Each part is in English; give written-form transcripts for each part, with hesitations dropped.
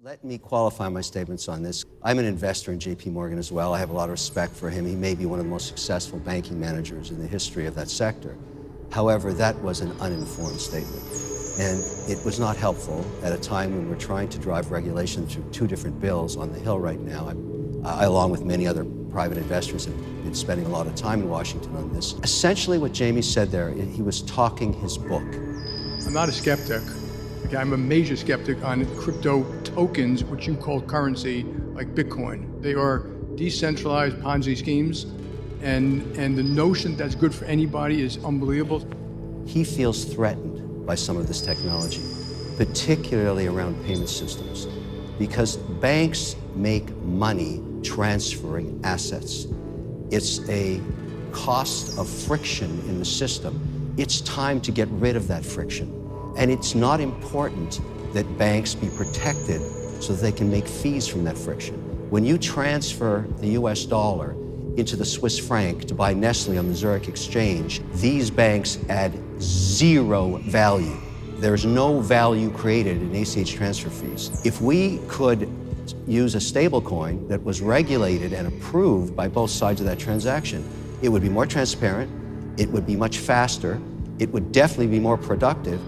Let me qualify my statements on this. I'm an investor in JP Morgan as well. I have a lot of respect for him. He may be one of the most successful banking managers in the history of that sector. However, that was an uninformed statement. And it was not helpful at a time when we're trying to drive regulation through two different bills on the Hill right now. I, along with many other private investors, have been spending a lot of time in Washington on this. Essentially what Jamie said there, he was talking his book. I'm not a skeptic. Okay, I'm a major skeptic on crypto tokens, which you call currency, like Bitcoin. They are decentralized Ponzi schemes, and the notion that's good for anybody is unbelievable. He feels threatened by some of this technology, particularly around payment systems, because banks make money transferring assets. It's a cost of friction in the system. It's time to get rid of that friction. And it's not important that banks be protected so that they can make fees from that friction. When you transfer the US dollar into the Swiss franc to buy Nestle on the Zurich exchange, these banks add zero value. There's no value created in ACH transfer fees. If we could use a stable coin that was regulated and approved by both sides of that transaction, it would be more transparent, it would be much faster, it would definitely be more productive,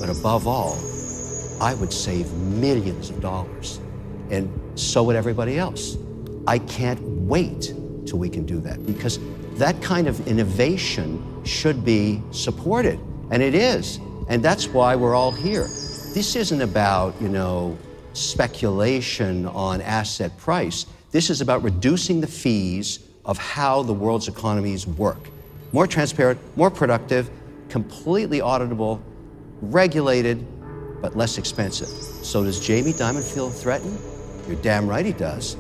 but above all, I would save millions of dollars, and so would everybody else. I can't wait till we can do that, because that kind of innovation should be supported, and it is, and that's why we're all here. This isn't about, speculation on asset price. This is about reducing the fees of how the world's economies work. More transparent, more productive, completely auditable, regulated, but less expensive. So does Jamie Dimon feel threatened? You're damn right he does.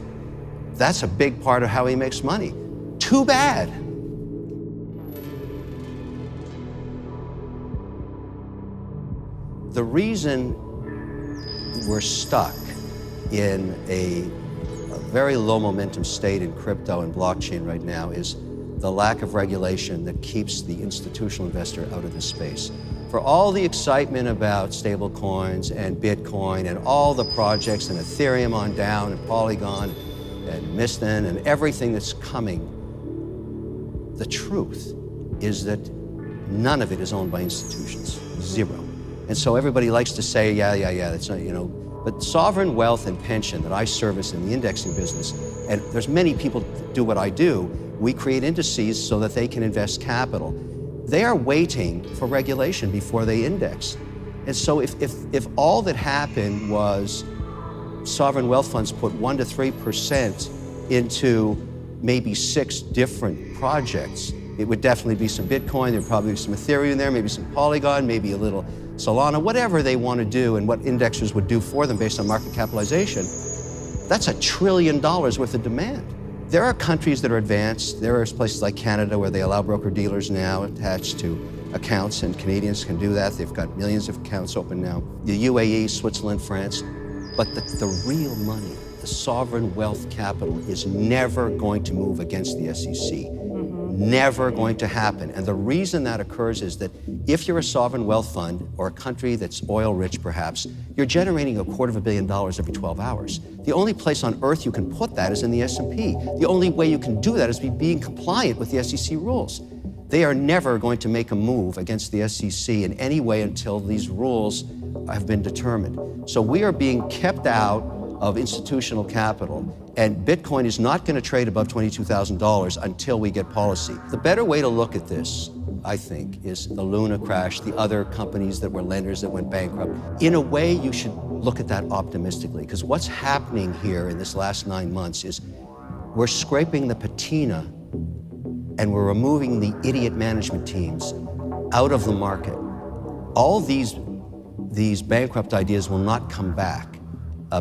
That's a big part of how he makes money. Too bad. The reason we're stuck in a very low momentum state in crypto and blockchain right now is the lack of regulation that keeps the institutional investor out of this space. For all the excitement about stable coins and Bitcoin and all the projects and Ethereum on down and Polygon and Miston and everything that's coming, the truth is that none of it is owned by institutions, zero. And so everybody likes to say, yeah, that's not, but sovereign wealth and pension that I service in the indexing business, and there's many people that do what I do, we create indices so that they can invest capital. They are waiting for regulation before they index. And so if all that happened was sovereign wealth funds put 1% to 3% into maybe 6 different projects, it would definitely be some Bitcoin, there'd probably be some Ethereum there, maybe some Polygon, maybe a little Solana, whatever they want to do and what indexers would do for them based on market capitalization. That's $1 trillion worth of demand. There are countries that are advanced. There are places like Canada where they allow broker-dealers now attached to accounts, and Canadians can do that. They've got millions of accounts open now. The UAE, Switzerland, France. But the real money, the sovereign wealth capital, is never going to move against the SEC. Never going to happen. And the reason that occurs is that if you're a sovereign wealth fund or a country that's oil rich perhaps, you're generating $250 million every 12 hours. The only place on earth you can put that is in the S&P. The only way you can do that is being compliant with the SEC rules. They are never going to make a move against the SEC in any way until these rules have been determined. So we are being kept out of institutional capital, and Bitcoin is not going to trade above $22,000 until we get policy. The better way to look at this, I think, is the Luna crash, the other companies that were lenders that went bankrupt. In a way, you should look at that optimistically, because what's happening here in this last 9 months is we're scraping the patina and we're removing the idiot management teams out of the market. All these bankrupt ideas will not come back.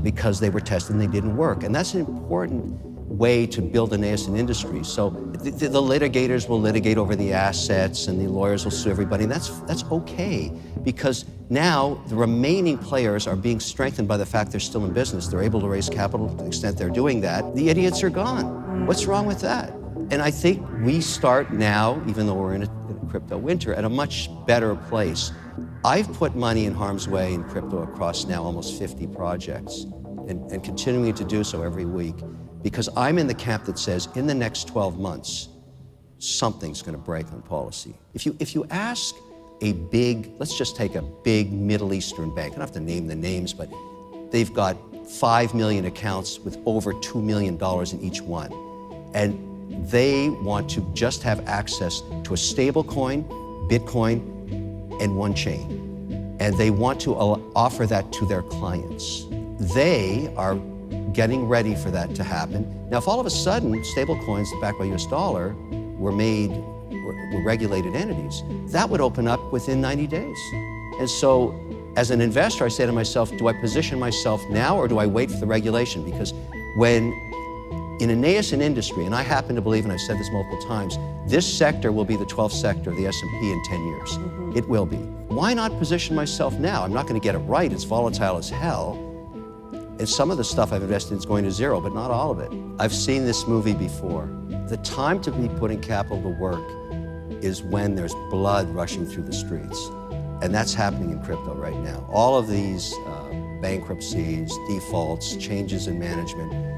Because they were tested and they didn't work. And that's an important way to build a nascent industry. So the litigators will litigate over the assets and the lawyers will sue everybody, and that's okay, because now the remaining players are being strengthened by the fact they're still in business. They're able to raise capital to the extent they're doing that. The idiots are gone. What's wrong with that? And I think we start now, even though we're in a crypto winter, at a much better place. I've put money in harm's way in crypto across now almost 50 projects. and continuing to do so every week, because I'm in the camp that says in the next 12 months, something's going to break on policy. If you ask a big, let's just take a big Middle Eastern bank, I don't have to name the names, but they've got 5 million accounts with over $2 million in each one. And they want to just have access to a stable coin, Bitcoin, and one chain. And they want to offer that to their clients. They are getting ready for that to happen. Now, if all of a sudden stable coins backed by US dollar were regulated entities, that would open up within 90 days. And so as an investor, I say to myself, do I position myself now or do I wait for the regulation? Because when in a nascent industry, and I happen to believe, and I've said this multiple times, this sector will be the 12th sector of the S&P in 10 years. It will be. Why not position myself now? I'm not going to get it right. It's volatile as hell. And some of the stuff I've invested in is going to zero, but not all of it. I've seen this movie before. The time to be putting capital to work is when there's blood rushing through the streets. And that's happening in crypto right now. All of these bankruptcies, defaults, changes in management,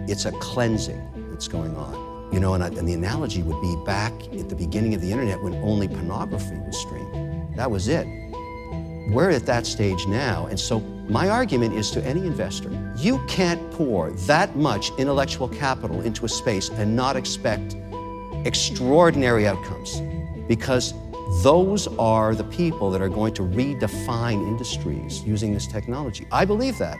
it's a cleansing that's going on. You know, and the analogy would be back at the beginning of the internet when only pornography was streamed. That was it. We're at that stage now, and so my argument is to any investor, you can't pour that much intellectual capital into a space and not expect extraordinary outcomes, because those are the people that are going to redefine industries using this technology. I believe that,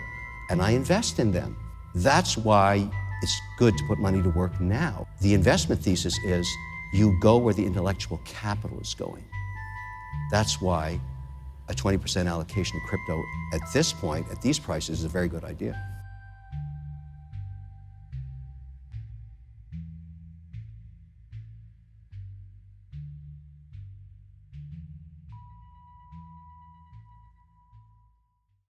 and I invest in them. That's why it's good to put money to work now. The investment thesis is you go where the intellectual capital is going. That's why a 20% allocation of crypto at this point, at these prices, is a very good idea.